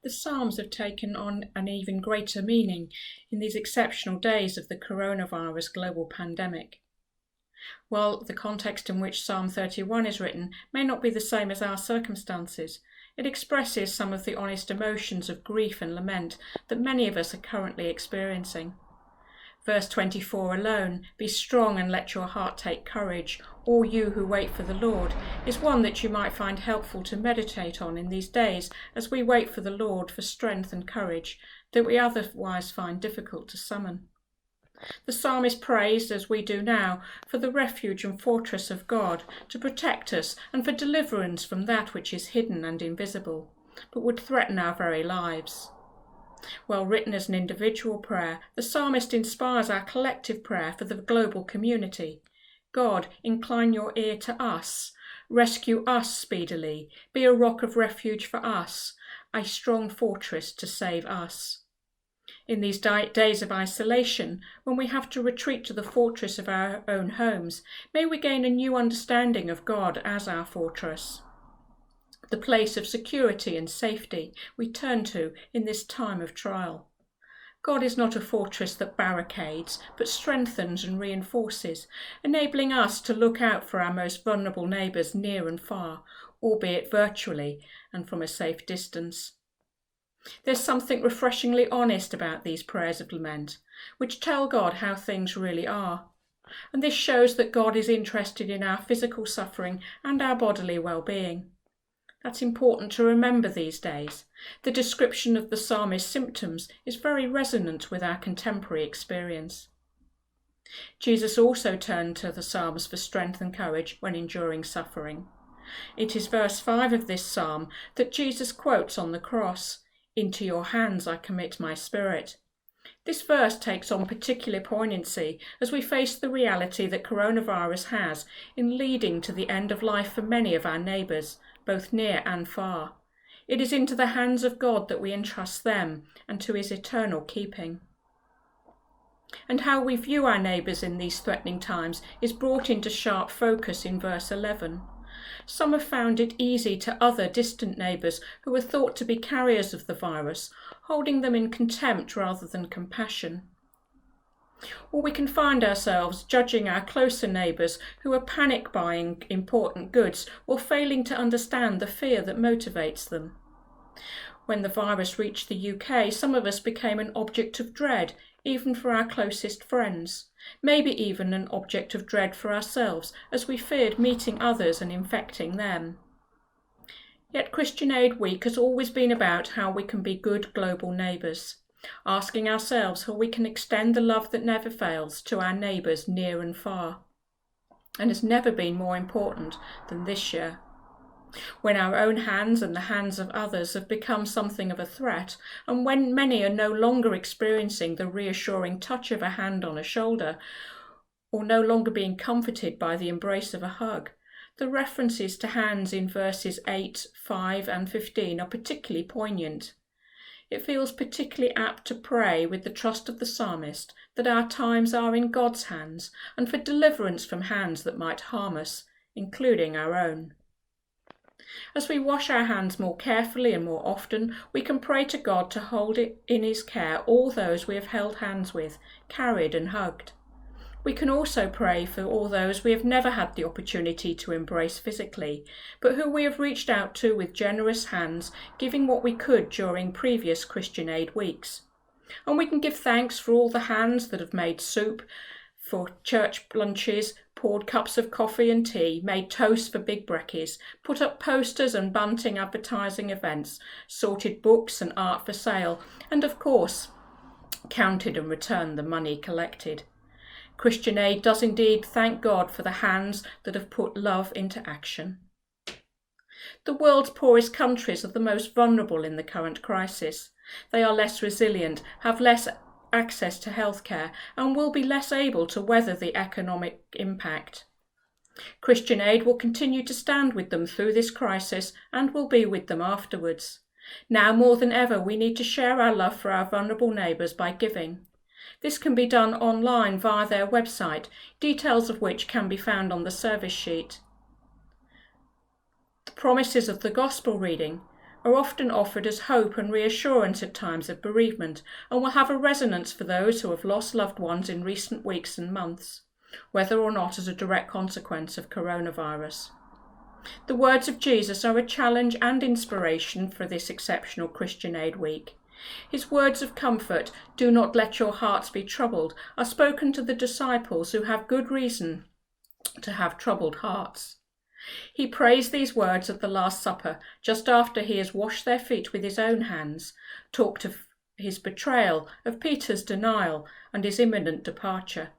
The Psalms have taken on an even greater meaning in these exceptional days of the coronavirus global pandemic. While the context in which Psalm 31 is written may not be the same as our circumstances, it expresses some of the honest emotions of grief and lament that many of us are currently experiencing. Verse 24 alone, "Be strong and let your heart take courage, all you who wait for the Lord," is one that you might find helpful to meditate on in these days as we wait for the Lord for strength and courage that we otherwise find difficult to summon. The psalmist prays, as we do now, for the refuge and fortress of God to protect us and for deliverance from that which is hidden and invisible, but would threaten our very lives. Well written as an individual prayer, the psalmist inspires our collective prayer for the global community. God, incline your ear to us. Rescue us speedily. Be a rock of refuge for us, a strong fortress to save us. In these days of isolation, when we have to retreat to the fortress of our own homes, may we gain a new understanding of God as our fortress, the place of security and safety we turn to in this time of trial. God is not a fortress that barricades, but strengthens and reinforces, enabling us to look out for our most vulnerable neighbours near and far, albeit virtually and from a safe distance. There's something refreshingly honest about these prayers of lament, which tell God how things really are. And this shows that God is interested in our physical suffering and our bodily well-being. That's important to remember these days. The description of the psalmist's symptoms is very resonant with our contemporary experience. Jesus also turned to the Psalms for strength and courage when enduring suffering. It is verse 5 of this psalm that Jesus quotes on the cross, "Into your hands I commit my spirit." This verse takes on particular poignancy as we face the reality that coronavirus has in leading to the end of life for many of our neighbours, both near and far. It is into the hands of God that we entrust them and to his eternal keeping. And how we view our neighbours in these threatening times is brought into sharp focus in verse 11. Some have found it easy to other distant neighbours who are thought to be carriers of the virus, holding them in contempt rather than compassion. Or we can find ourselves judging our closer neighbours who are panic buying important goods or failing to understand the fear that motivates them. When the virus reached the UK, some of us became an object of dread, even for our closest friends, maybe even an object of dread for ourselves, as we feared meeting others and infecting them. Yet Christian Aid Week has always been about how we can be good global neighbours, asking ourselves how we can extend the love that never fails to our neighbours near and far, and has never been more important than this year. When our own hands and the hands of others have become something of a threat, and when many are no longer experiencing the reassuring touch of a hand on a shoulder, or no longer being comforted by the embrace of a hug, the references to hands in verses 8, 5 and 15 are particularly poignant. It feels particularly apt to pray with the trust of the psalmist that our times are in God's hands and for deliverance from hands that might harm us, including our own. As we wash our hands more carefully and more often, we can pray to God to hold it in his care all those we have held hands with, carried and hugged. We can also pray for all those we have never had the opportunity to embrace physically, but who we have reached out to with generous hands, giving what we could during previous Christian Aid weeks. And we can give thanks for all the hands that have made soup for church lunches, poured cups of coffee and tea, made toast for big brekkies, put up posters and bunting advertising events, sorted books and art for sale, and of course, counted and returned the money collected. Christian Aid does indeed thank God for the hands that have put love into action. The world's poorest countries are the most vulnerable in the current crisis. They are less resilient, have less access to healthcare, and will be less able to weather the economic impact. Christian Aid will continue to stand with them through this crisis and will be with them afterwards. Now more than ever, we need to share our love for our vulnerable neighbours by giving. This can be done online via their website, details of which can be found on the service sheet. The promises of the Gospel reading are often offered as hope and reassurance at times of bereavement, and will have a resonance for those who have lost loved ones in recent weeks and months, whether or not as a direct consequence of coronavirus. The words of Jesus are a challenge and inspiration for this exceptional Christian Aid Week. His words of comfort, "Do not let your hearts be troubled," are spoken to the disciples who have good reason to have troubled hearts. He prays these words at the Last Supper, just after he has washed their feet with his own hands, talked of his betrayal, of Peter's denial, and his imminent departure.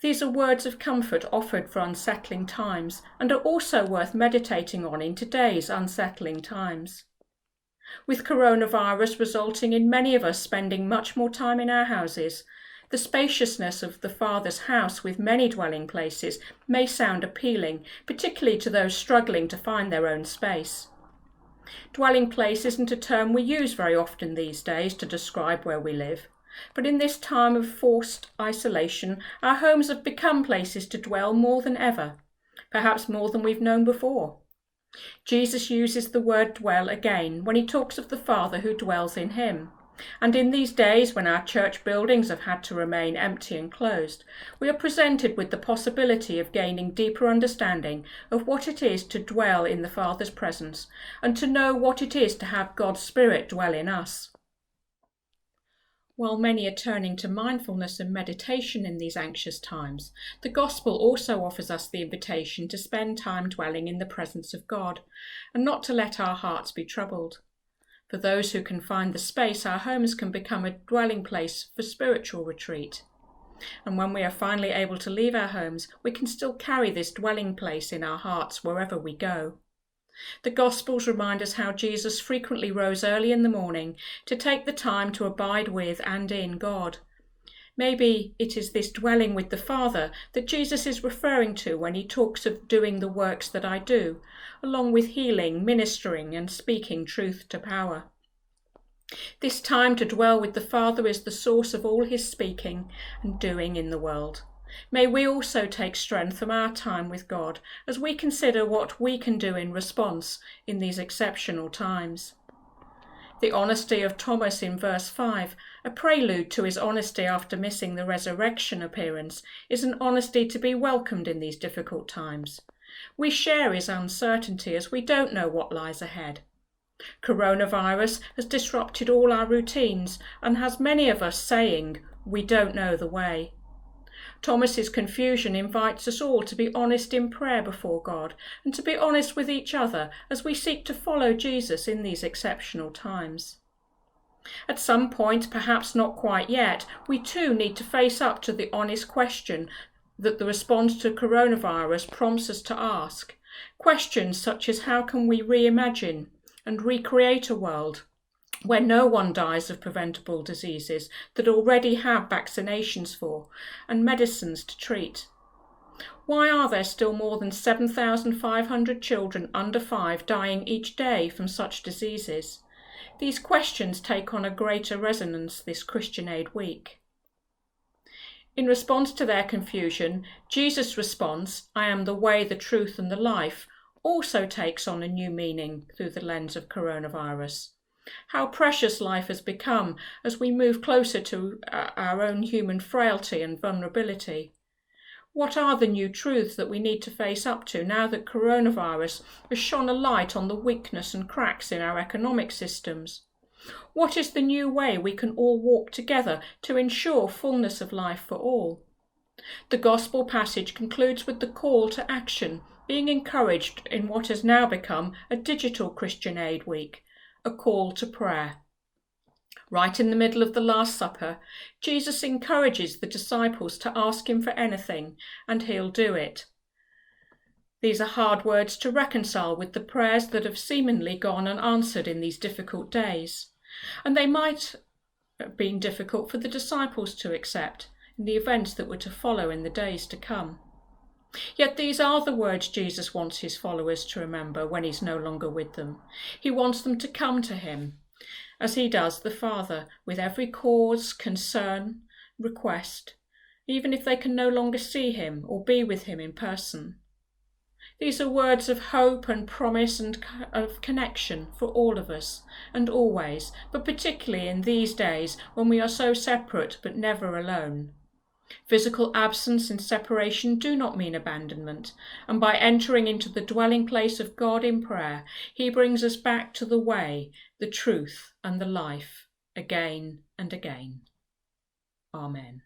These are words of comfort offered for unsettling times, and are also worth meditating on in today's unsettling times. With coronavirus resulting in many of us spending much more time in our houses, the spaciousness of the Father's house with many dwelling places may sound appealing, particularly to those struggling to find their own space. Dwelling place isn't a term we use very often these days to describe where we live, but in this time of forced isolation, our homes have become places to dwell more than ever, perhaps more than we've known before. Jesus uses the word dwell again when he talks of the Father who dwells in him. And in these days when our church buildings have had to remain empty and closed, we are presented with the possibility of gaining deeper understanding of what it is to dwell in the Father's presence, and to know what it is to have God's Spirit dwell in us. While many are turning to mindfulness and meditation in these anxious times, the Gospel also offers us the invitation to spend time dwelling in the presence of God, and not to let our hearts be troubled. For those who can find the space, our homes can become a dwelling place for spiritual retreat. And when we are finally able to leave our homes, we can still carry this dwelling place in our hearts wherever we go. The Gospels remind us how Jesus frequently rose early in the morning to take the time to abide with and in God. Maybe it is this dwelling with the Father that Jesus is referring to when he talks of doing the works that I do, along with healing, ministering, and speaking truth to power. This time to dwell with the Father is the source of all his speaking and doing in the world. May we also take strength from our time with God as we consider what we can do in response in these exceptional times. The honesty of Thomas in verse 5, a prelude to his honesty after missing the resurrection appearance, is an honesty to be welcomed in these difficult times. We share his uncertainty as we don't know what lies ahead. Coronavirus has disrupted all our routines and has many of us saying, "We don't know the way." Thomas's confusion invites us all to be honest in prayer before God and to be honest with each other as we seek to follow Jesus in these exceptional times. At some point, perhaps not quite yet, we too need to face up to the honest question that the response to coronavirus prompts us to ask. Questions such as how can we reimagine and recreate a world where no one dies of preventable diseases that already have vaccinations for and medicines to treat? Why are there still more than 7,500 children under 5 dying each day from such diseases? These questions take on a greater resonance this Christian Aid Week. In response to their confusion, Jesus' response, "I am the way, the truth and the life," also takes on a new meaning through the lens of coronavirus. How precious life has become as we move closer to our own human frailty and vulnerability. What are the new truths that we need to face up to now that coronavirus has shone a light on the weakness and cracks in our economic systems? What is the new way we can all walk together to ensure fullness of life for all? The Gospel passage concludes with the call to action, being encouraged in what has now become a digital Christian Aid Week, a call to prayer. Right in the middle of the Last Supper, Jesus encourages the disciples to ask him for anything, and he'll do it. These are hard words to reconcile with the prayers that have seemingly gone unanswered in these difficult days, and they might have been difficult for the disciples to accept in the events that were to follow in the days to come. Yet these are the words Jesus wants his followers to remember when he's no longer with them. He wants them to come to him, as he does the Father, with every cause, concern, request, even if they can no longer see him or be with him in person. These are words of hope and promise and of connection for all of us and always, but particularly in these days when we are so separate but never alone. Physical absence and separation do not mean abandonment, and by entering into the dwelling place of God in prayer, he brings us back to the way, the truth, and the life, again and again. Amen.